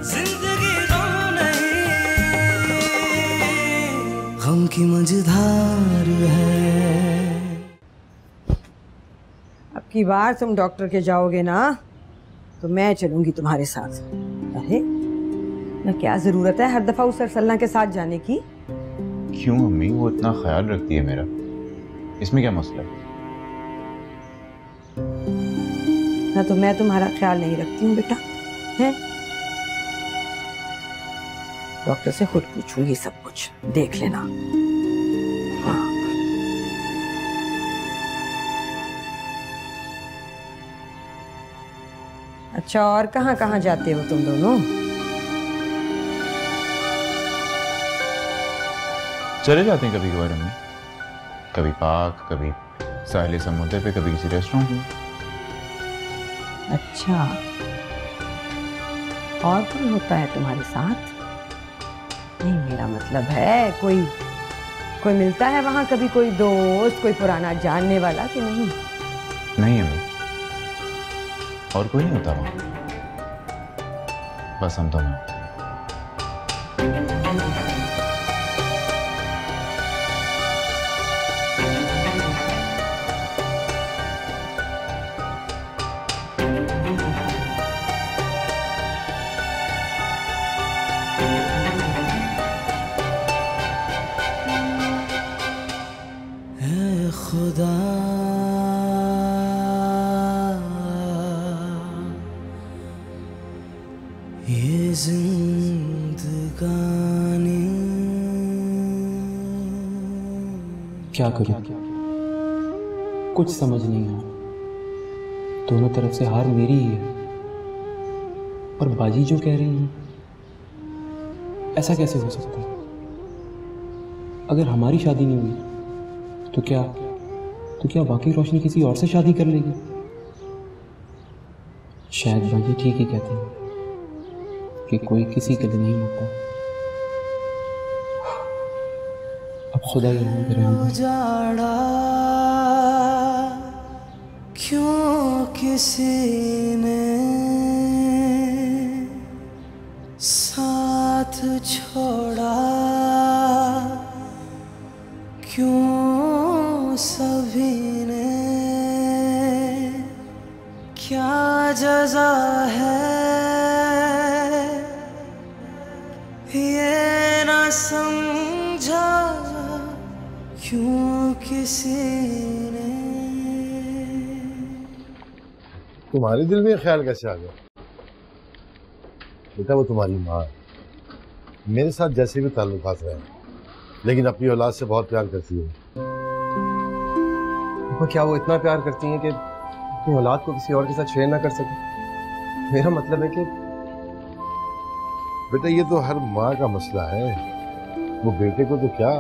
जिंदगी गम नहीं, गम की मझधार है। अब की बार तुम डॉक्टर के जाओगे ना तो मैं चलूंगी तुम्हारे साथ। अरे ना, क्या जरूरत है हर दफा उस सरसल्ला के साथ जाने की? क्यों अम्मी, वो इतना ख्याल रखती है मेरा, इसमें क्या मसला है? ना तो मैं तुम्हारा ख्याल नहीं रखती हूँ बेटा, है? डॉक्टर से खुद पूछूंगी सब कुछ, देख लेना। हाँ। अच्छा, और कहाँ कहाँ जाते हो तुम दोनों? चले जाते हैं कभी कभार अम्मी, कभी पार्क, कभी साहिल समुद्र पे, कभी किसी रेस्टोरेंट में। अच्छा, और कौन होता है तुम्हारे साथ? नहीं, मेरा मतलब है कोई मिलता है वहां कभी, कोई दोस्त, कोई पुराना जानने वाला कि नहीं? नहीं अम्मी, और कोई नहीं होता वहां, बस हम दोनों। खुदा ये जिंदगानी क्या करूं, कुछ समझ नहीं आ। दोनों तरफ से हार मेरी ही है, और बाजी जो कह रही है ऐसा कैसे हो सकता है? अगर हमारी शादी नहीं हुई तो क्या वाकई रोशनी किसी और से शादी कर लेगी? शायद बाजी ठीक ही कहती है कि कोई किसी के लिए नहीं होता। अब खुदा ही रहम करे। उजाड़ा क्यों किसी ने साथ छोड़ा, क्यों सभी ने, क्या जज़ा है ये ना समझा, क्यों किसी ने। तुम्हारे दिल में ख्याल कैसे आ गया? बेटा वो तुम्हारी माँ है, मेरे साथ जैसे भी ताल्लुकात रहे, लेकिन अपनी औलाद से बहुत प्यार करती है। क्या वो इतना प्यार करती हैं कि अपनी औलाद को किसी और के साथ शेयर ना कर सके? मेरा मतलब है कि बेटा ये तो हर माँ का मसला है। वो बेटे को तो क्या,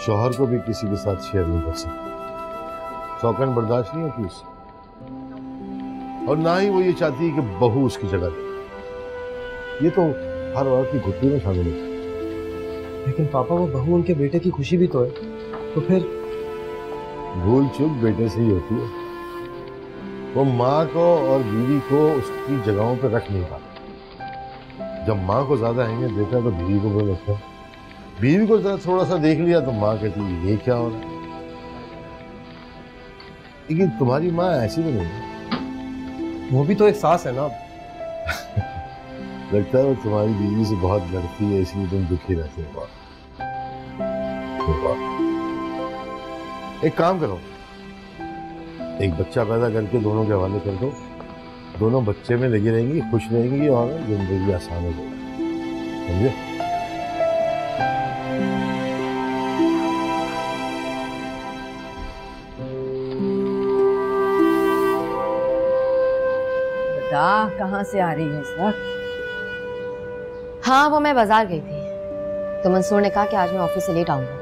शौहर को भी किसी के साथ शेयर नहीं कर सकती। शौकन बर्दाश्त नहीं होती उससे, और ना ही वो ये चाहती है कि बहू उसकी जगह दे। ये तो हर औरत की घुटनी में शामिल है। लेकिन पापा वो बहू उनके बेटे की खुशी भी तो है, तो फिर भूल चूक बेटे से ही होती है। वो माँ को और बीवी को उसकी जगहों पर रख नहीं पाता। जब माँ को ज्यादा अहमियत देता है तो बीवी को बुरा लगता है, बीवी को थोड़ा सा देख लिया तो माँ कहती है ये क्या हो रहा है। लेकिन तुम्हारी माँ ऐसी तो नहीं है। वो भी तो एक सास है ना। लगता है वो तुम्हारी बीवी से बहुत लड़ती है, इसलिए तुम दुखी रहते हो। एक काम करो, एक बच्चा पैदा करके दोनों के हवाले कर दो, दोनों बच्चे में लगी रहेंगी, खुश रहेंगी और जिंदगी आसान हो जाएगी। समझे? बेटा कहाँ से आ रही है इस वक्त? हाँ, वो मैं बाजार गई थी तो मंसूर ने कहा कि आज मैं ऑफिस से लेट आऊंगा,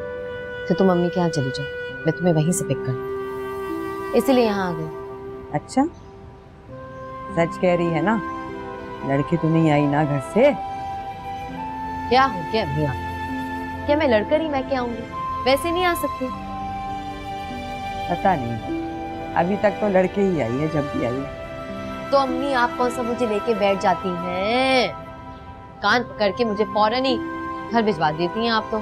तो तुम मम्मी के यहाँ चली जाओ, मैं तुम्हें वहीं से पिक कर, इसीलिए यहाँ आ गई। अच्छा, सच कह रही है ना? लड़की तो नहीं आई ना घर से? क्या हो गया भैया, क्या मैं लड़कर ही मैं क्या आऊंगी? वैसे नहीं आ सकती? पता नहीं, अभी तक तो लड़के ही आई है, जब भी आई है। तो अम्मी आप कौन सा मुझे लेके बैठ जाती हैं? कान पकड़ के मुझे फौरन ही घर भिजवा देती हैं आप तो।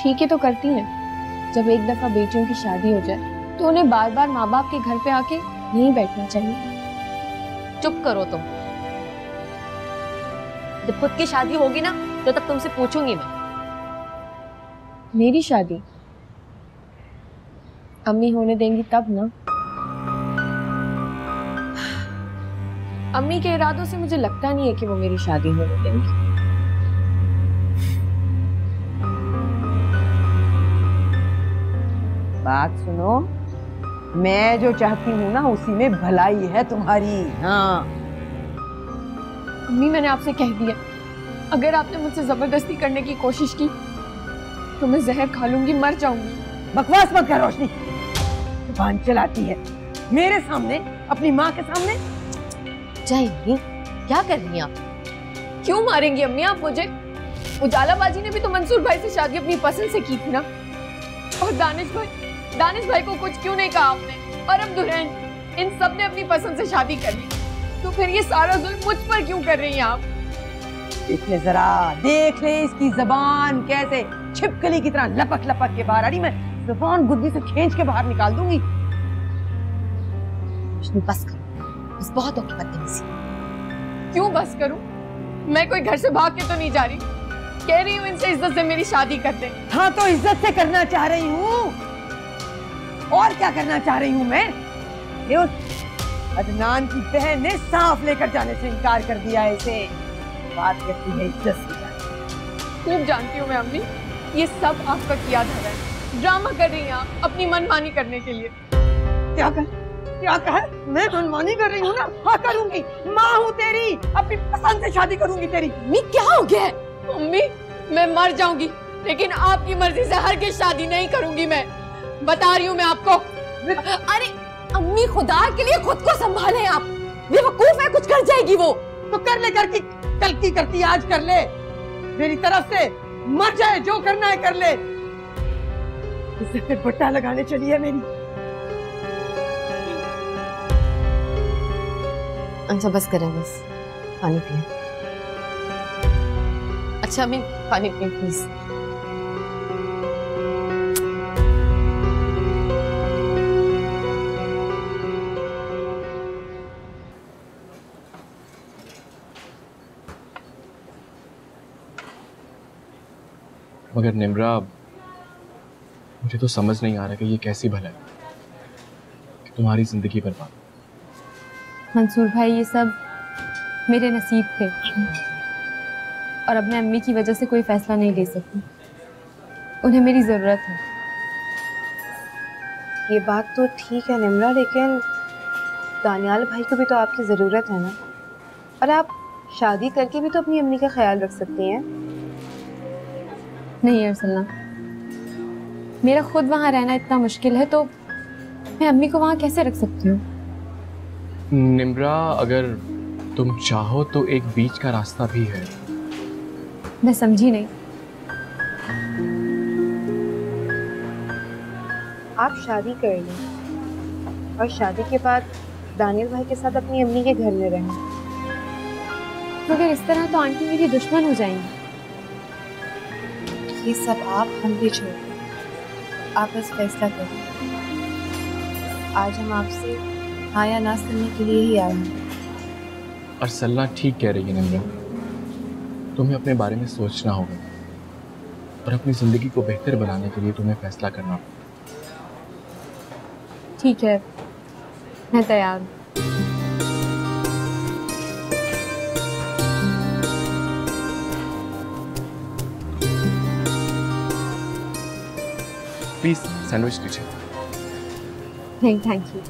ठीक है तो करती हैं। जब एक दफा बेटियों की शादी हो जाए तो उन्हें बार बार माँ बाप के घर पे आके नहीं बैठना चाहिए। चुप करो तुम। जब खुद की शादी होगी ना तो तब तुमसे पूछूंगी मैं। मेरी शादी अम्मी होने देंगी तब ना। अम्मी के इरादों से मुझे लगता नहीं है कि वो मेरी शादी होने देंगी। बात सुनो, मैं जो चाहती हूँ ना उसी में भलाई है तुम्हारी। हाँ अम्मी मैंने आपसे कह दिया, अगर आपने मुझसे जबरदस्ती करने की कोशिश की तो मैं जहर खा लूंगी, मर जाऊंगी। बकवास मत कर रोशनी, जुबान चलाती है मेरे सामने, अपनी माँ के सामने। जाएंगी क्या कर रही हैं आप? क्यों मारेंगी अम्मी आप मुझे? उजाला बाजी ने भी तो मंसूर भाई से शादी अपनी पसंद से की थी ना। और दानिश भाई को कुछ क्यों नहीं कहा आपने? और अब दुल्हन, इन सब ने अपनी पसंद से शादी कर ली, तो फिर ये सारा जुल्म मुझ पर क्यों कर रही हैं आप? देख ले जरा, देख ले इसकी जबान कैसे छिपकली की तरह लपक लपक के बाहर आ रही। मैं जबान गुद्दी से खींच के बाहर निकाल दूंगी। बस करो, बस बहुत हो गई बदतमीजी। क्यों बस करूं? मैं कोई घर से भाग के तो नहीं जा रही। कह रही हूँ इनसे इज्जत से मेरी शादी कर दे। हाँ तो इज्जत से करना चाह रही हूँ, और क्या करना चाह रही हूँ मैं? ये उस अदनान की बहन ने साफ लेकर जाने से इनकार कर दिया है। इसे बात करती है इज्जत से। खूब जानती हूँ मैं अम्मी, ये सब आपका किया धरा है। ड्रामा कर रही हैं आप अपनी मनमानी करने के लिए। क्या कहा? मैं मनमानी कर रही हूँ ना? हाँ करूंगी, माँ हूँ तेरी, अपनी पसंद से शादी करूंगी तेरी। अम्मी क्या हो गया है? अम्मी मैं मर जाऊंगी लेकिन आपकी मर्जी से हरगिज़ शादी नहीं करूंगी। मैं बता रही हूँ मैं आपको। अरे अम्मी खुदा के लिए खुद को संभालें आप। बेवकूफ है, कुछ कर जाएगी वो। तो कर ले, कर की कल की करती आज कर ले। मेरी तरफ से मर जाए, जो करना है कर ले। इसे फिर बट्टा लगाने चली है मेरी। अच्छा बस करें, बस पानी पिए। अच्छा अम्मी पानी पिए प्लीज। मगर निम्रा, मुझे तो समझ नहीं आ रहा कि ये कैसी भलाई कि तुम्हारी जिंदगी बर्बाद। मंसूर भाई ये सब मेरे नसीब थे और अब मैं अम्मी की वजह से कोई फैसला नहीं ले सकती। उन्हें मेरी ज़रूरत है। ये बात तो ठीक है निम्रा, लेकिन दानियाल भाई को भी तो आपकी ज़रूरत है ना। और आप शादी करके भी तो अपनी अम्मी का ख्याल रख सकती हैं। नहीं अरसलना, मेरा खुद वहाँ रहना इतना मुश्किल है तो मैं अम्मी को वहाँ कैसे रख सकती हूँ? निम्रा, अगर तुम चाहो तो एक बीच का रास्ता भी है। मैं समझी नहीं। आप शादी कर लें और शादी के बाद दानियल भाई के साथ अपनी अम्मी के घर में रहें। मगर इस तरह तो आंटी मेरी दुश्मन हो जाएंगी। ये सब आप हम भी छोड़ दें, आप बस फैसला करें। आज हम आपसे हाँ या ना सुनने के लिए ही आए हैं। अरसलना ठीक कह रही है निम्रा, तुम्हें अपने बारे में सोचना होगा और अपनी जिंदगी को बेहतर बनाने के लिए तुम्हें फैसला करना होगा। ठीक है, मैं तैयार हूँ। प्लीज सैंडविच दीजिए। नहीं थैंक यू।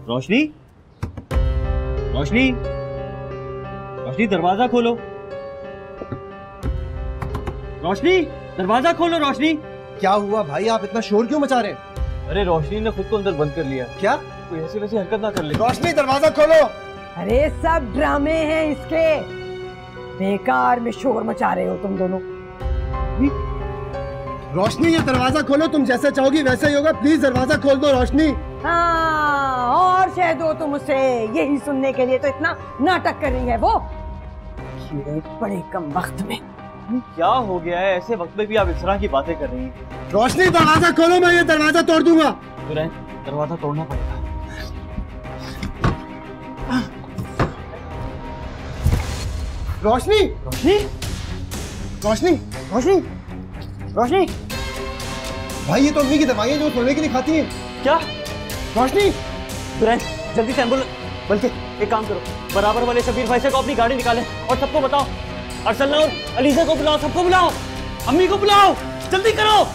रोशनी, रोशनी, रोशनी दरवाजा खोलो। रोशनी दरवाजा खोलो। रोशनी, क्या हुआ भाई, आप इतना शोर क्यों मचा रहे हैं? अरे रोशनी ने खुद को अंदर बंद कर लिया। क्या? कोई ऐसी वैसी हरकत ना कर ले। रोशनी दरवाजा खोलो। अरे सब ड्रामे हैं इसके, बेकार में शोर मचा रहे हो तुम दोनों। रोशनी ये दरवाजा खोलो, तुम जैसा चाहोगी वैसा ही होगा। प्लीज दरवाजा खोल दो रोशनी। हाँ, और शहदो तुम उसे, यही सुनने के लिए तो इतना नाटक कर रही है वो। बड़े कम वक्त में क्या हो गया है? ऐसे वक्त में भी आप इस तरह की बातें कर रही हैं। रोशनी दरवाजा खोलो, मैं ये दरवाजा तोड़ दूंगा। दरवाजा तोड़ना पड़ेगा। रोशनी, रोशनी, रोशनी, रोशनी, रोशनी। भाई ये तो अम्मी की दवाइयाँ जो सोने के लिए खाती हैं। क्या? रोशनी, जल्दी से एम्बुलेंस, बल्कि एक काम करो, बराबर वाले शबीर भाई से को अपनी गाड़ी निकाले और सबको बताओ, अरसलना और अलीजा को बुलाओ, सबको बुलाओ, अम्मी को बुलाओ, जल्दी करो।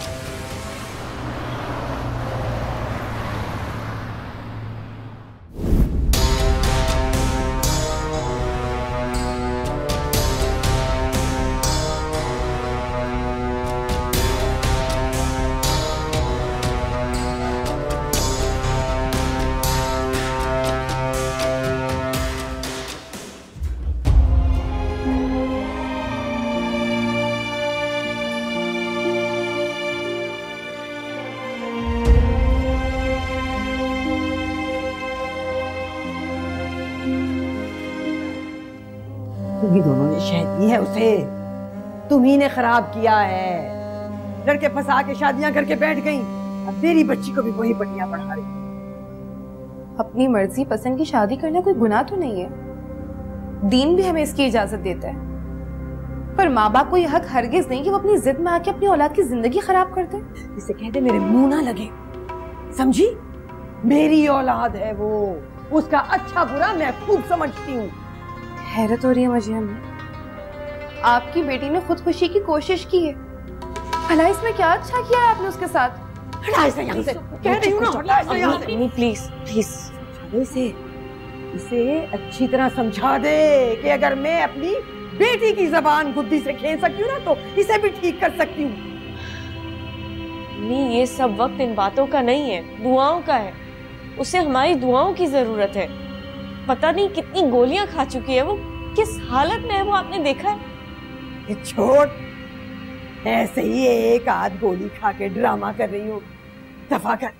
तुम्ही दोनों ने शहद दी है उसे, तुम्ही ने खराब किया है। लड़के फंसा के शादियां करके बैठ गई, अब तेरी बच्ची को भी वही पटियां पढ़ा रही। अपनी मर्जी पसंद की शादी करना कोई गुनाह तो नहीं है, दीन भी हमें इसकी इजाजत देता है। पर माँ बाप को यह हक हरगिज नहीं कि वो अपनी जिद में आके अपनी औलाद की जिंदगी खराब कर दे। इसे कह दे मेरे मुंह ना लगे, समझी? मेरी औलाद है वो, उसका अच्छा बुरा मैं खूब समझती हूँ। हैरत हो रही है मुझे अम्मी, आपकी बेटी ने खुदकुशी की कोशिश की है, भला इसमें क्या अच्छा किया है आपने उसके साथ? हटा इसे यहाँ से, कह रही हूँ ना, हटा इसे यहाँ से। नहीं प्लीज प्लीज, इसे अच्छी तरह समझा दे कि अगर मैं अपनी बेटी की जबान गुद्दी से खींच सकती हूँ ना, तो इसे भी ठीक कर सकती हूँ। नहीं, ये सब वक्त इन बातों का नहीं है, दुआओं का है। उसे हमारी दुआओं की जरूरत है। पता नहीं कितनी गोलियां खा चुकी है वो, किस हालत में है वो आपने देखा है? छोड़, ऐसे ही एक आध गोली खा के ड्रामा कर रही हूँ, दफा कर।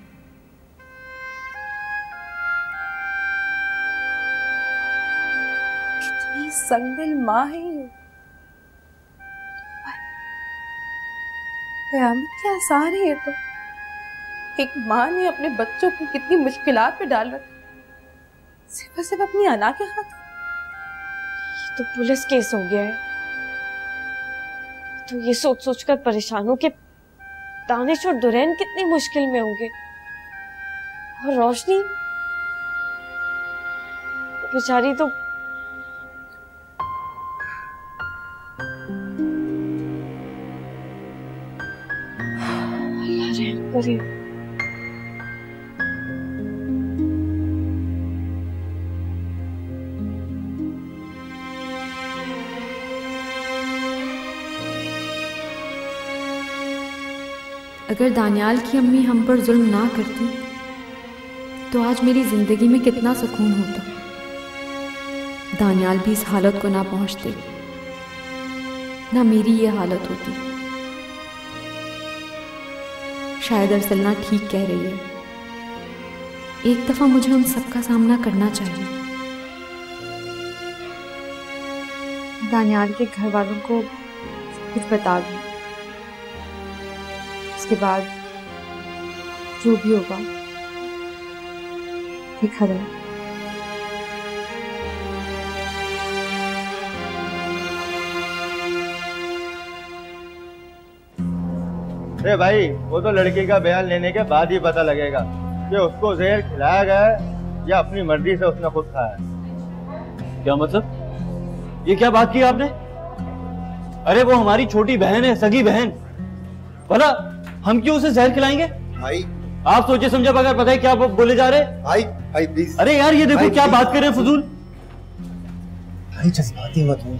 कितनी संगदिल माँ है ये, कयामत के आसार है ये तो। एक माँ ने अपने बच्चों को कितनी मुश्किलात में डाल रखा, सिर्फ अपनी अना के खातिर। ये तो पुलिस केस हो गया है। तो ये सोच सोच कर परेशान हूं कि दानिश और दुरैन कितनी मुश्किल में होंगे, और रोशनी बेचारी तो अल्लाह रहम करे। अगर दानियाल की अम्मी हम पर जुल्म ना करती तो आज मेरी ज़िंदगी में कितना सुकून होता। दानियाल भी इस हालत को ना पहुंचते, ना मेरी ये हालत होती। शायद अरसलना ठीक कह रही है, एक दफ़ा मुझे उन सब का सामना करना चाहिए। दानियाल के घर वालों को कुछ बता दूं, उसके बाद जो भी होगा देखा जाए। अरे भाई, वो तो लड़की का बयान लेने के बाद ही पता लगेगा कि उसको जहर खिलाया गया है या अपनी मर्जी से उसने खुद खाया है। क्या मतलब? ये क्या बात की आपने? अरे वो हमारी छोटी बहन है, सगी बहन। भला हम क्यों उसे जहर खिलाएंगे? भाई आप सोचे समझे बगैर पता है क्या बोले जा रहे? भाई भाई प्लीज। अरे यार ये देखो क्या बात कर रहे हैं फजूल। भाई जज्बाती मत हो,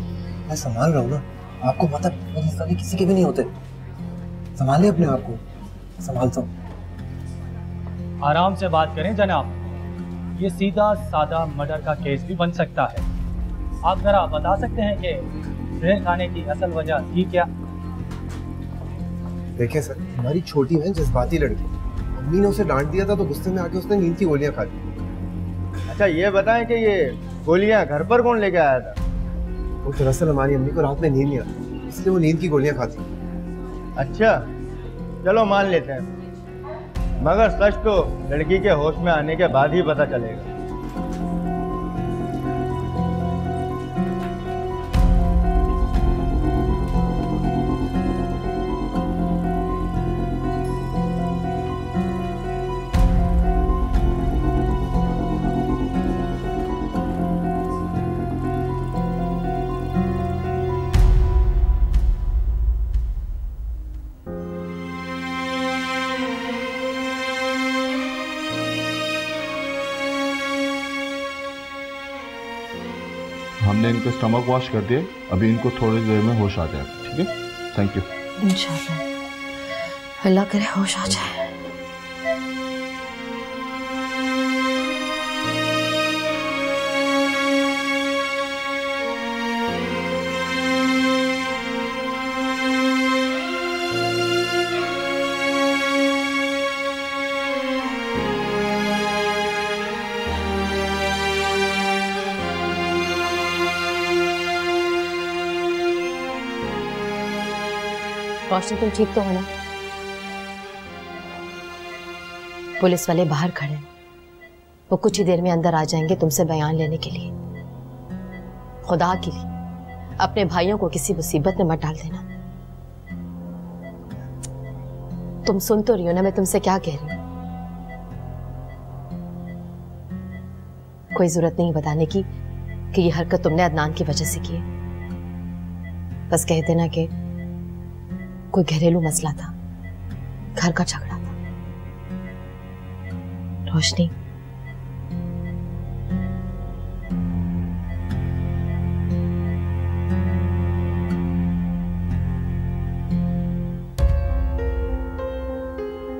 मैं संभाल रहा हूँ ना। आपको पता मेरे इस तरह किसी के भी नहीं होते। संभाले अपने आप को, संभालता हूँ। आराम से बात करें जनाब, ये सीधा साधा मर्डर का केस भी बन सकता है। आप जरा बता सकते हैं कि जहर खाने की असल वजह थी क्या? देखिए सर, हमारी छोटी बहन जज्बाती लड़की, अम्मी ने उसे डांट दिया था तो गुस्से में आके उसने नींद की गोलियां खा दी। अच्छा ये बताएं कि ये गोलियां घर पर कौन लेके आया था? वो दरअसल हमारी अम्मी को रात में नींद नहीं आती, इसलिए वो नींद की गोलियां खाती। अच्छा चलो मान लेते हैं, मगर सच तो लड़की के होश में आने के बाद ही पता चलेगा। हमने इनको स्टमक वॉश कर दिया, अभी इनको थोड़ी देर में होश आ जाएगा, ठीक है? Thank you. इंशाल्लाह अल्लाह करे होश आ जाए। रोशनी तुम ठीक तो हो ना? पुलिस वाले बाहर खड़े हैं, वो कुछ ही देर में अंदर आ जाएंगे तुमसे बयान लेने के लिए। खुदा के लिए अपने भाइयों को किसी मुसीबत में मत डाल देना। तुम सुन तो रही हो ना मैं तुमसे क्या कह रही हूं? कोई जरूरत नहीं बताने की कि ये हरकत तुमने अदनान की वजह से की है। बस कह देना कि कोई घरेलू मसला था, घर का झगड़ा था। रोशनी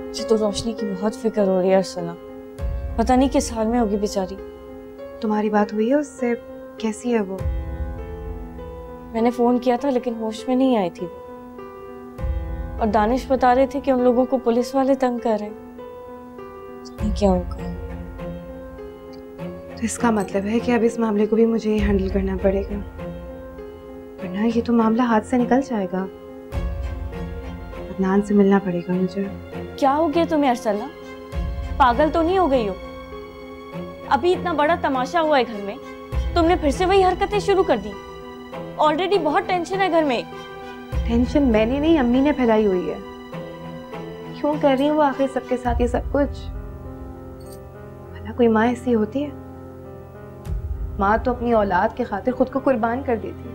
मुझे तो रोशनी की बहुत फिक्र हो रही है अर्सला, पता नहीं किस हाल में होगी बेचारी। तुम्हारी बात हुई है उससे? कैसी है वो? मैंने फोन किया था लेकिन होश में नहीं आई थी, और दानिश बता रहे थे कि उन लोगों को पुलिस वाले तंग कर रहे हैं। क्या उनको? तो इसका मतलब है कि अब इस मामले को भी मुझे ही हैंडल करना पड़ेगा, वरना ये तो मामला हाथ से निकल जाएगा। अदनान से मिलना पड़ेगा मुझे। क्या हो गया तुम्हें अर्सला? पागल तो नहीं हो गई हो? अभी इतना बड़ा तमाशा हुआ है घर में, तुमने फिर से वही हरकतें शुरू कर दी। ऑलरेडी बहुत टेंशन है घर में। टेंशन मैंने नहीं, अम्मी ने फैलाई हुई है। क्यों कर रही है वो आखिर सबके साथ ये सब कुछ? भला कोई माँ ऐसी होती है? माँ तो अपनी औलाद के खातिर खुद को कुर्बान कर देती है,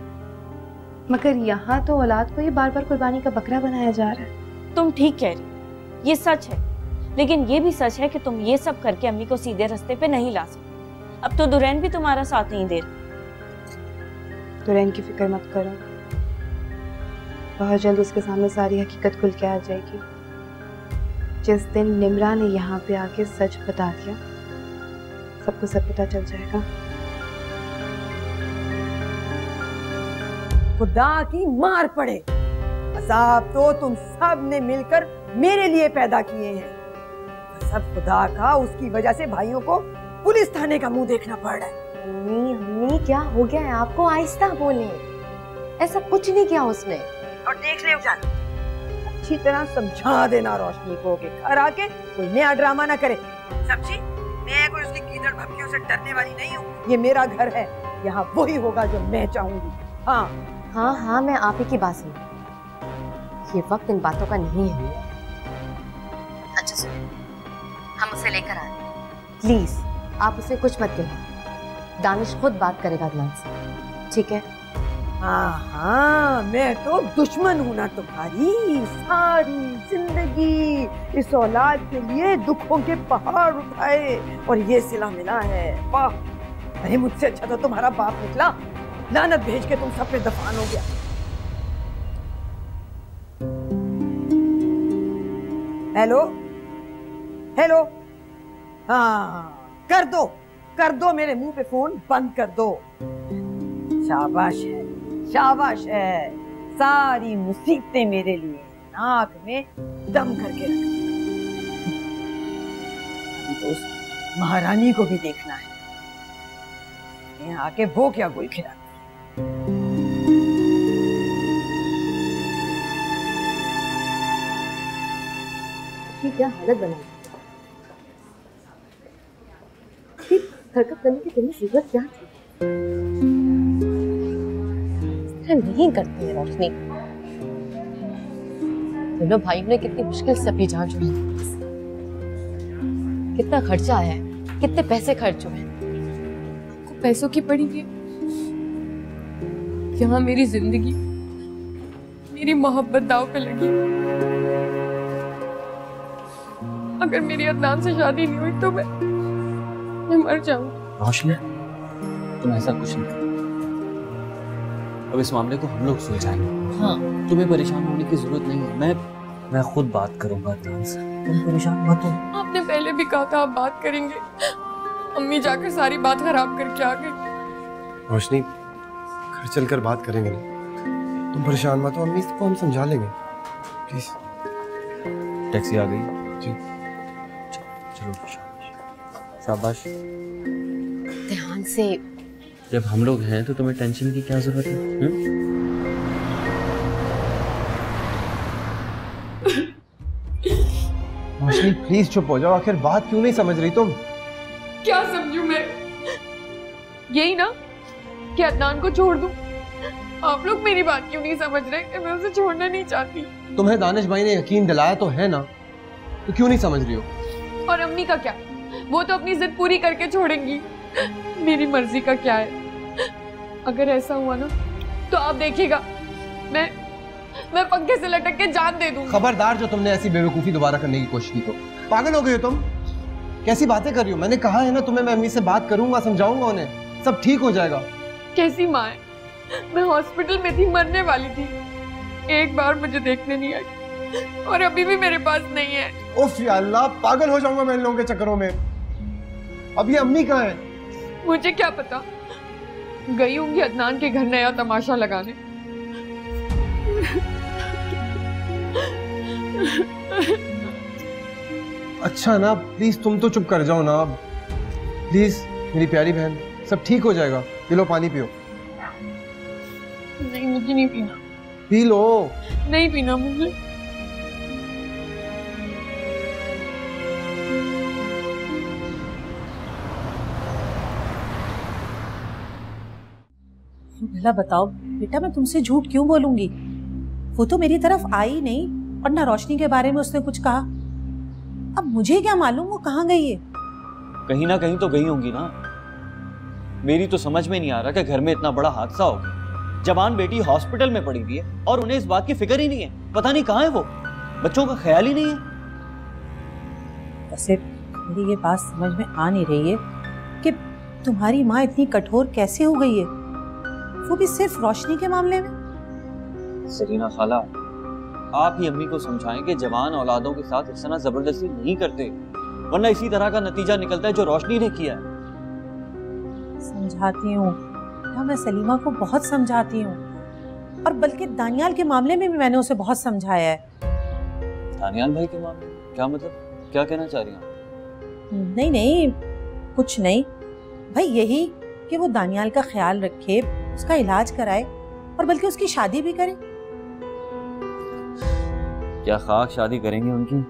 मगर यहाँ तो औलाद को ये बार बार कुर्बानी का बकरा बनाया जा रहा है। तुम ठीक कह रही, ये सच है, लेकिन ये भी सच है कि तुम ये सब करके अम्मी को सीधे रास्ते पे नहीं ला सकते। अब तो दुरैन भी तुम्हारा साथ नहीं दे रही। दुरैन की फिक्र मत करो, बहुत जल्द उसके सामने सारी हकीकत खुल के आ जाएगी। जिस दिन निम्रा ने यहाँ पे आके सच बता दिया, सबको सब पता चल जाएगा। खुदा की मार पड़े, अज़ाब तो तुम सब ने मिलकर मेरे लिए पैदा किए हैं। सब खुदा का, उसकी वजह से भाइयों को पुलिस थाने का मुंह देखना पड़ रहा है। अम्मी क्या हो गया है आपको? आहिस्ता बोले, ऐसा कुछ नहीं किया उसने। और देख ले उजाला, अच्छी तरह समझा देना रोशनी को कि घर आके कोई नया ड्रामा ना करे। समझी? मैं कोई उसकी गीदड़ भपकियों से डरने वाली नहीं हूँ। ये मेरा घर है, यहाँ वही होगा जो मैं चाहूंगी। हाँ हाँ हाँ, मैं आप ही की बात सुन, ये वक्त इन बातों का नहीं है। अच्छा सुनिए, हम उसे लेकर आए, प्लीज आप उसे कुछ मत कहिए। दानिश खुद बात करेगा अदनान से, ठीक है? हाँ हाँ, मैं तो दुश्मन हूँ ना तुम्हारी। सारी जिंदगी इस औलाद के लिए दुखों के पहाड़ उठाए और ये सिला मिला है। वाह, अरे मुझसे अच्छा तो तुम्हारा बाप निकला, लानत भेज के तुम सब पे दफान हो गया। हेलो हेलो, हाँ कर दो मेरे मुंह पे फोन बंद कर दो। शाबाश है, शाबाश है, सारी मुसीबतें मेरे लिए नाक में दम करके रख। अभी तो उस महारानी को भी देखना है, देखते हैं आके वो क्या गुल खिला। क्या हालत बना हरकत करने की तुम्हें जरूरत क्या थी? नहीं करती है रोशनी। दोनों भाइयों ने कितनी मुश्किल से अपनी जान छुड़ाई, कितना खर्चा है, कितने पैसे खर्च हुए। आपको पैसों की पड़ी है, यहाँ मेरी जिंदगी, मेरी मोहब्बत दाव पे लगी। अगर मेरी अदनान से शादी नहीं हुई तो मैं मर जाऊं। रोशनी, तुम ऐसा कुछ नहीं कर। अब इस मामले को हम लोग सुलझाएंगे। हाँ, तुम्हें परेशान होने की जरूरत नहीं है। मैं खुद बात करूंगा अदनान से, तुम परेशान मत हो। आपने पहले भी कहा था आप बात करेंगे, अम्मी जाकर सारी बात खराब करके आ गई। रोशनी, घर चलकर बात करेंगे ना, तुम परेशान मत हो, अम्मी को हम समझा लेंगे प्लीज। टैक्सी आ गई जी, चलो शाबाश। ध्यान से। जब हम लोग हैं तो तुम्हें टेंशन की क्या जरूरत है? रोशनी प्लीज चुप हो जाओ, आखिर बात क्यों नहीं समझ रही तुम? क्या समझूं मैं? यही ना कि अदनान को छोड़ दूं। आप लोग मेरी बात क्यों नहीं समझ रहे कि मैं उसे छोड़ना नहीं चाहती? तुम्हें दानिश भाई ने यकीन दिलाया तो है ना, तो क्यों नहीं समझ रही हो? और अम्मी का क्या? वो तो अपनी जिद पूरी करके छोड़ेंगी, मेरी मर्जी का क्या है? अगर ऐसा हुआ ना तो आप देखिएगा मैं पंखे से लटक के जान दे दूंगी। खबरदार जो तुमने ऐसी बेवकूफी दोबारा करने की कोशिश की तो। पागल हो गई हो तुम? कैसी बातें कर रही हो? मैंने कहा है ना तुम्हें, मैं अम्मी से बात करूंगा, समझाऊंगा उन्हें, सब ठीक हो जाएगा। कैसी माँ है? मैं हॉस्पिटल में थी, मरने वाली थी, एक बार मुझे देखने नहीं आई और अभी भी मेरे पास नहीं है। उफ या अल्लाह, पागल हो जाऊंगा मैं इन लोगों के चक्करों में। अब ये अम्मी कहाँ है? मुझे क्या पता, गई होंगी अदनान के घर नया तमाशा लगाने। अच्छा ना, प्लीज तुम तो चुप कर जाओ ना अब, प्लीज मेरी प्यारी बहन, सब ठीक हो जाएगा। पी लो, पानी पियो। नहीं, मुझे नहीं पीना। P low. नहीं पीना मुझे। भला बताओ बेटा, मैं तुमसे झूठ क्यों बोलूंगी? वो तो मेरी तरफ आई नहीं और ना रोशनी के बारे में उसने कुछ कहा। अब मुझे क्या मालूम वो कहाँ गई है? कहीं ना कहीं तो गई होंगी ना। मेरी तो समझ में नहीं आ रहा कि घर में इतना बड़ा हादसा हो गया, जवान बेटी हॉस्पिटल में पड़ी हुई है और उन्हें इस बात की फिक्र ही नहीं है। पता नहीं कहाँ है वो, बच्चों का ख्याल ही नहीं है। वैसे मेरी ये बात समझ में आ नहीं रही है कि तुम्हारी माँ इतनी कठोर कैसे हो गई है, वो भी सिर्फ रोशनी के मामले में। सरीना खाला, आप ही अम्मी को समझाएं कि जवान औलादों के साथ इस तरह जबरदस्ती नहीं करते, वरना इसी तरह का नतीजा निकलता है जो रोशनी ने किया है। समझाती हूँ बेटा, मैं सलीमा को बहुत समझाती हूँ, और बल्कि दानियाल के मामले में भी मैंने उसे बहुत समझाया है। दानियाल भाई के मामले? क्या मतलब, क्या कहना चाह रही हैं? नहीं नहीं, कुछ नहीं भाई, यही कि वो दानियाल का ख्याल रखे, उसका इलाज कराए और बल्कि उसकी शादी भी करे। क्या खाक शादी करेंगे उनकी?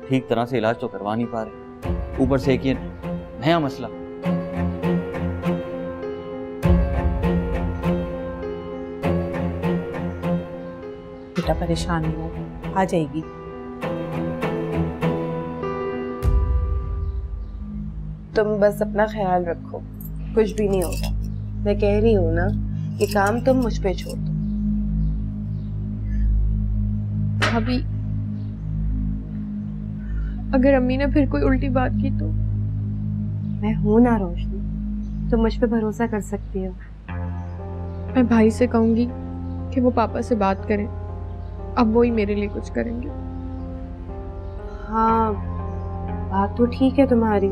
ठीक तरह से इलाज तो करवा नहीं पा रहे, ऊपर से एक ये नया मसला। बेटा परेशान नहीं हो, आ जाएगी। तुम बस अपना ख्याल रखो, कुछ भी नहीं होगा। मैं कह रही हूँ ना, ये काम तुम मुझ पे छोड़ दो। भाभी, अगर अम्मी ने फिर कोई उल्टी बात की तो? मैं हूं ना रोशनी, तुम मुझ पे भरोसा कर सकती हो। मैं भाई से कहूंगी कि वो पापा से बात करें, अब वो ही मेरे लिए कुछ करेंगे। हाँ, बात तो ठीक है तुम्हारी,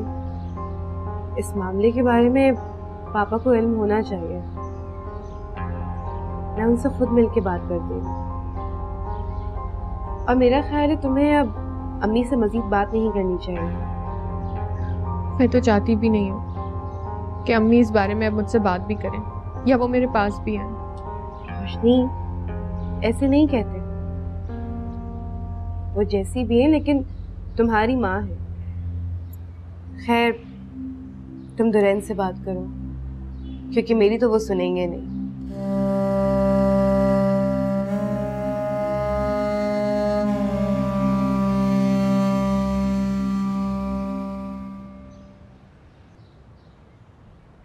इस मामले के बारे में पापा को इल्म होना चाहिए। मैं उनसे खुद मिलके बात करती हूँ, और मेरा ख्याल है तुम्हें अब अम्मी से मजीद बात नहीं करनी चाहिए। मैं तो चाहती भी नहीं हूँ, कि अम्मी इस बारे में अब मुझसे बात भी करें या वो मेरे पास भी आए। रोशनी, ऐसे नहीं कहते। वो जैसी भी है लेकिन तुम्हारी माँ है। खैर, तुम दुल्हन से बात करो, क्योंकि मेरी तो वो सुनेंगे नहीं।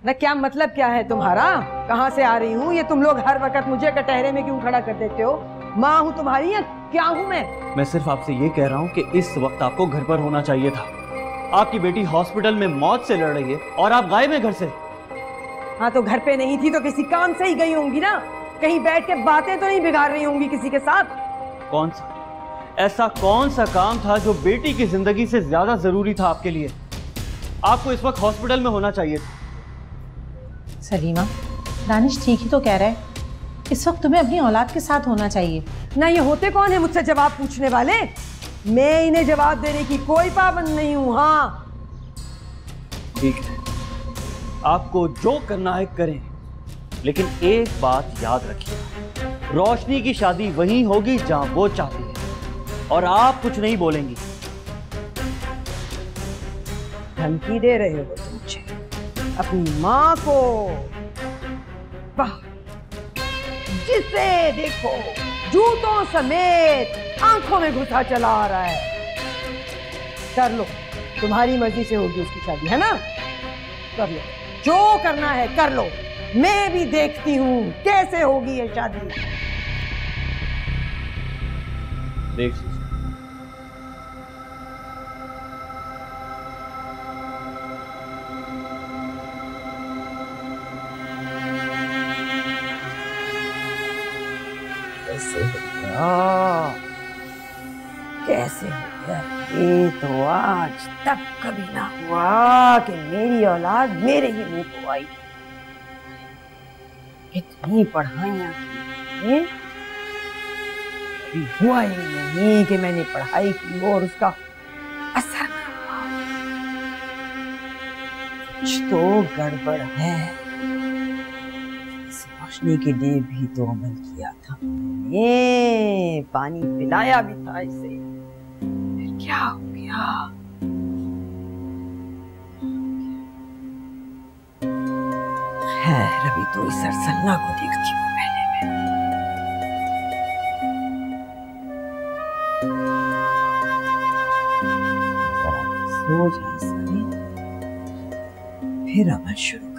ना क्या मतलब क्या है तुम्हारा? कहाँ से आ रही हूँ ये तुम लोग हर वक्त मुझे कटहरे में क्यों खड़ा कर देते हो? माँ हूँ तुम्हारी या क्या हूँ मैं सिर्फ आपसे ये कह रहा हूँ कि इस वक्त आपको घर पर होना चाहिए था। आपकी बेटी हॉस्पिटल में मौत से लड़ रही है और आप गायब हैं घर से। हाँ तो घर पे नहीं थी तो किसी काम से ही गई होंगी ना। कहीं बैठ के बातें तो नहीं बिगाड़ रही होंगी किसी के साथ। कौन सा ऐसा कौन सा काम था जो बेटी की जिंदगी से ज्यादा जरूरी था आपके लिए? आपको इस वक्त हॉस्पिटल में होना चाहिए था। सलीमा, दानिश ठीक ही तो कह रहा है। इस वक्त तुम्हें अपनी औलाद के साथ होना चाहिए। ना ये होते कौन है मुझसे जवाब पूछने वाले? मैं इन्हें जवाब देने की कोई पाबंद नहीं हूँ। हाँ ठीक है, आपको जो करना है करें, लेकिन एक बात याद रखिए, रोशनी की शादी वहीं होगी जहां वो चाहती है और आप कुछ नहीं बोलेंगी। धमकी दे रहे हो तुम मुझे अपनी माँ को? वाह, जिसे देखो जूतों समेत आंखों में घुसा चला आ रहा है। कर लो, तुम्हारी मर्जी से होगी उसकी शादी, है ना? कर लो, जो करना है कर लो। मैं भी देखती हूँ कैसे होगी ये शादी। देख कैसे हो गया? ये तो आज तक कभी ना हुआ कि मेरी औलाद मेरे ही मुंह को आई। इतनी पढ़ाइयाँ की, कभी हुआ ही नहीं कि मैंने पढ़ाई की और उसका असर ना हुआ। कुछ तो गड़बड़ है। रोशनी के लिए भी तो अमल किया था मैंने, पानी पिलाया भी था इसे, फिर क्या हो गया? खैर, अभी तो इस अरसलना को देखती हूँ पहले मैं। सो जाए सारी, फिर अमल शुरू कर।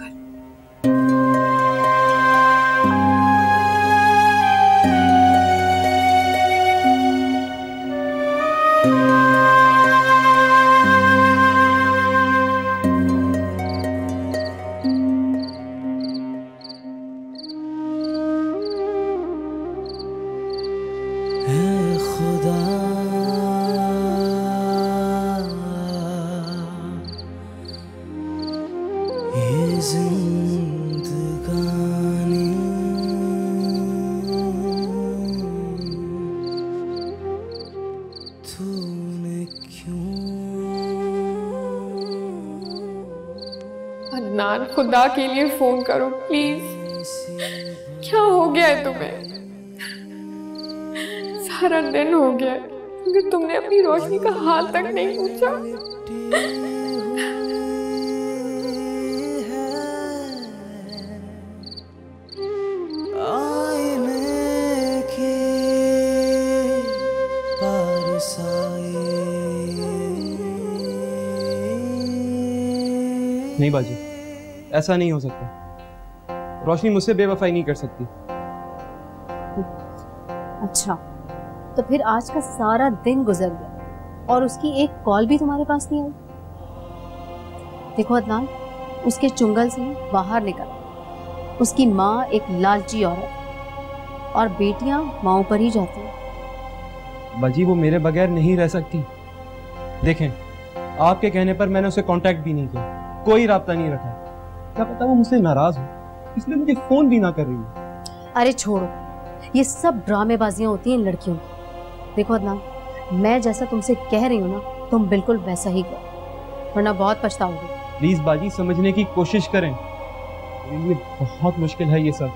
अदनान, खुदा के लिए फोन करो प्लीज। क्या हो गया है तुम्हें? सारा दिन हो गया है मगर तुमने अपनी रोशनी का हाल तक नहीं पूछा। नहीं बाजी, ऐसा नहीं हो सकता। रोशनी मुझसे बेवफाई नहीं कर सकती। अच्छा, तो फिर आज का सारा दिन गुजर गया और उसकी एक कॉल भी तुम्हारे पास नहीं आई? देखो अदनान, उसके चुंगल से बाहर निकल। उसकी माँ एक लालची औरत और बेटियां माओ पर ही जाती हैं। बाजी, वो मेरे बगैर नहीं रह सकती। देखें, आपके कहने पर मैंने उसे कांटेक्ट भी नहीं किया, कोई राब्ता नहीं रखा। क्या पता वो मुझसे नाराज हो, इसलिए मुझे फोन भी ना कर रही है। अरे छोड़ो, ये सब ड्रामेबाजियां होती हैं लड़कियों की। देखो अदनान, मैं जैसा तुमसे कह रही हूँ ना, तुम बिल्कुल वैसा ही करो, वरना बहुत पछताओगे। प्लीज बाजी समझने की कोशिश करें, मेरे लिए बहुत मुश्किल है ये सब।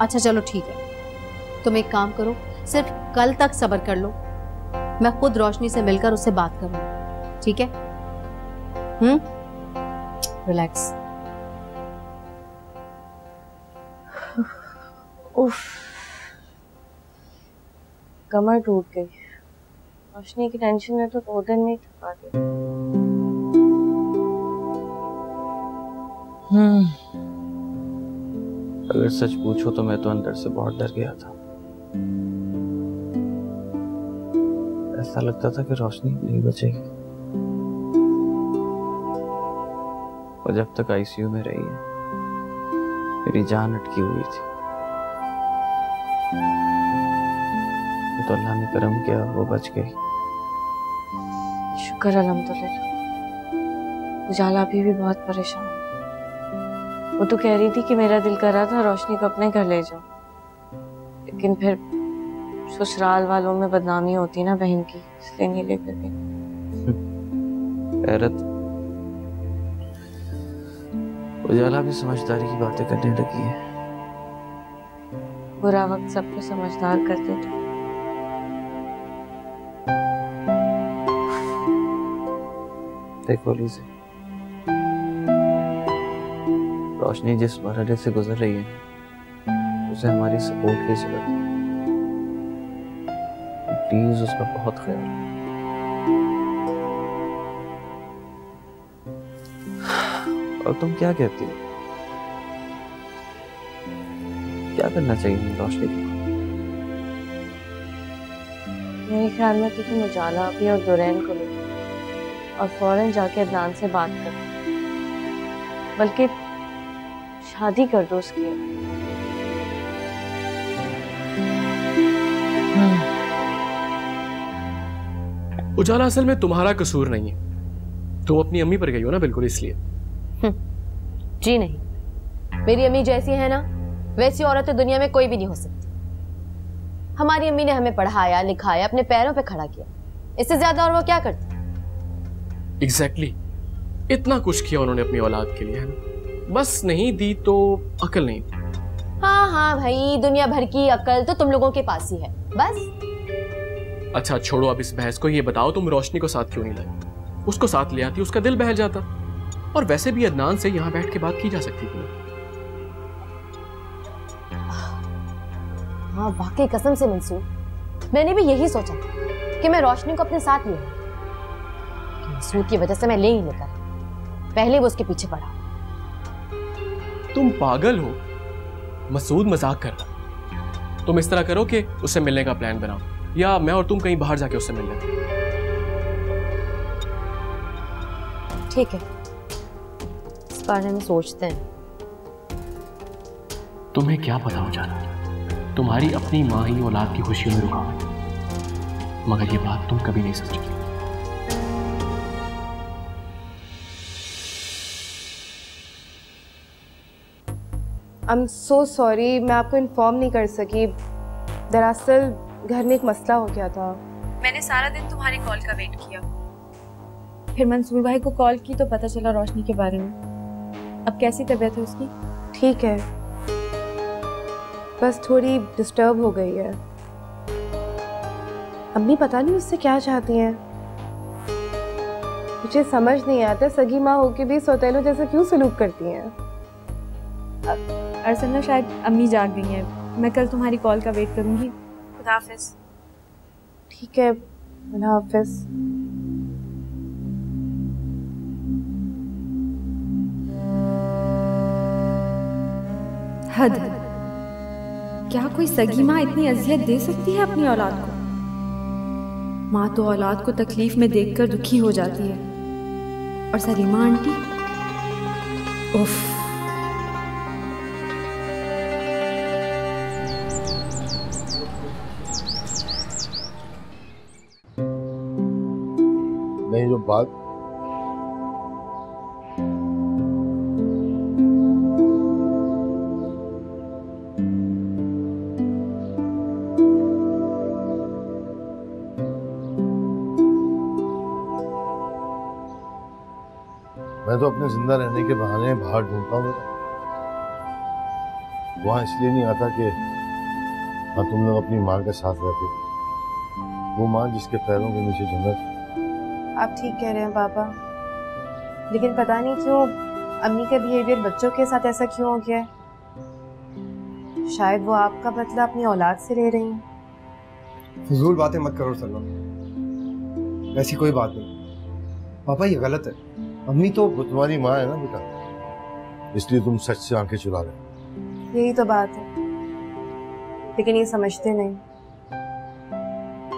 अच्छा चलो ठीक है, तुम एक काम करो, सिर्फ कल तक सब्र कर लो, मैं खुद रोशनी से मिलकर उससे बात करूंगी, ठीक है? रिलैक्स। उफ, कमर टूट गई। रोशनी की टेंशन ने तो 2 दिन में थका दिया। अगर सच पूछो तो मैं तो अंदर से बहुत डर गया था। ऐसा लगता था कि रोशनी नहीं बचेगी, और जब तक आईसीयू में रही है मेरी जान अटकी हुई थी। तो अल्लाह ने करम किया, वो बच गई। शुक्र अल्हम्दुलिल्लाह। उजाला अभी भी बहुत परेशान है। वो तो कह रही थी कि मेरा दिल कर रहा था रोशनी को अपने घर ले जाऊं, लेकिन फिर ससुराल वालों में बदनामी होती ना बहन की, इसलिए नहीं लेकर गई। हैरत, उजाला भी समझदारी की बातें करने लगी है। बुरा वक्त सबको समझदार कर देता। देखो लीज़े, रोशनी जिस मरहले से गुजर रही है उसे हमारी सपोर्ट की जरूरत है। प्लीज उसका बहुत ख्याल रखो। और तुम क्या कहती हो, क्या करना चाहिए रोशनी को? मेरे ख्याल में तो तुम उजाला भी और दुरैन को लो और फौरन जाके अदनान से बात कर, बल्कि शादी कर दो उसकी। उजाला, असल में तुम्हारा कसूर नहीं है, तुम अपनी अम्मी पर गई हो ना, बिल्कुल इसलिए। जी नहीं, मेरी अम्मी जैसी है ना वैसी औरत दुनिया में कोई भी नहीं हो सकती। हमारी अम्मी ने हमें पढ़ाया लिखाया, अपने पैरों पे खड़ा किया, इससे ज्यादा और वो क्या करती? एग्जैक्टली, इतना कुछ किया उन्होंने अपनी औलाद के लिए, है ना? बस नहीं दी तो अकल नहीं दी। हाँ हाँ भाई, दुनिया भर की अकल तो तुम लोगों के पास ही है बस। अच्छा छोड़ो अब इस बहस को, ये बताओ तुम रोशनी को साथ क्यों नहीं लाई? उसको साथ ले आती, उसका दिल बहल जाता। और वैसे भी अदनान से यहाँ बैठ के बात की जा सकती थी। हाँ वाकई कसम से मंसूर, मैंने भी यही सोचा कि मैं रोशनी को अपने साथ ले आऊं। मसूद की वजह से मैं ले ही लेकर, पहले वो उसके पीछे पड़ा। तुम पागल हो, मसूद मजाक कर रहा। तुम इस तरह करो कि उससे मिलने का प्लान बनाओ, या मैं और तुम कहीं बाहर जाके उससे मिल लेते। ठीक है, इस बारे में सोचते हैं। तुम्हें क्या पता हो जाना, तुम्हारी अपनी माँ ही औलाद की खुशियों में रुकावट है, मगर ये बात तुम कभी नहीं समझोगे। आई एम सो सॉरी, मैं आपको इन्फॉर्म नहीं कर सकी। दरअसल घर में एक मसला हो गया था। मैंने सारा दिन तुम्हारी कॉल का वेट किया, फिर मंसूर भाई को कॉल की तो पता चला रोशनी के बारे में। अब कैसी तबीयत है उसकी? ठीक है, बस थोड़ी डिस्टर्ब हो गई है। अम्मी पता नहीं उससे क्या चाहती हैं, मुझे समझ नहीं आता सगी माँ होके भी सौतेलों जैसे क्यों सलूक करती हैं। अरसना शायद अम्मी जाग गई हैं, मैं कल तुम्हारी कॉल का वेट करूंगी। खुदा हाफिज। ठीक है, खुदा हाफिज। हद, क्या कोई सगी माँ इतनी अजियत दे सकती है अपनी औलाद को? माँ तो औलाद को तकलीफ में देखकर दुखी हो जाती है, और सलीमा आंटी, उफ। नहीं जो बात तो अपने जिंदा रहने के बहाने बाहर ढूंढता हूँ। वहां इसलिए नहीं आता कि हाँ तुम लोग अपनी माँ के साथ रहते, वो माँ जिसके पैरों के नीचे जन्नत। आप ठीक कह रहे हैं पापा, लेकिन पता नहीं क्यों अम्मी का बिहेवियर बच्चों के साथ ऐसा क्यों हो गया है। शायद वो आपका बदला अपनी औलाद से ले रही हैं। फजूल बातें मत करो सलमा, ऐसी कोई बात नहीं। पापा ये गलत है। अम्मी तो वो तुम्हारी माँ है ना बेटा, इसलिए तुम सच से आंखें चुरा रहे। यही तो बात है, लेकिन ये समझते नहीं।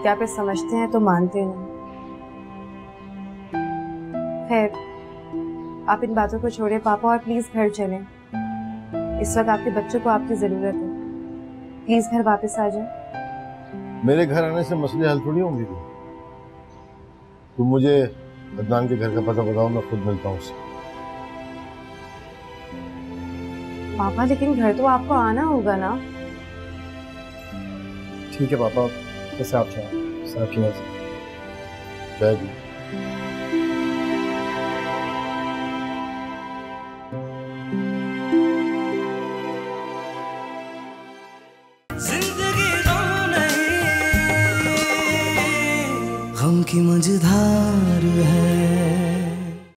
क्या पे समझते हैं तो मानते नहीं। खैर आप इन बातों को छोड़े पापा और प्लीज घर चलें। इस वक्त आपके बच्चों को आपकी जरूरत है। प्लीज घर वापस आ जाए। मेरे घर आने से मसले हल थोड़ी होंगे। तुम मुझे अदनान के घर का पता बताओ, मैं खुद मिलता हूँ उससे। पापा लेकिन घर तो आपको आना होगा ना। ठीक है पापा, जैसे आप चाहें, साहब की मर्जी। जय जी। जिंदगी गम नहीं, गम की मझधार है।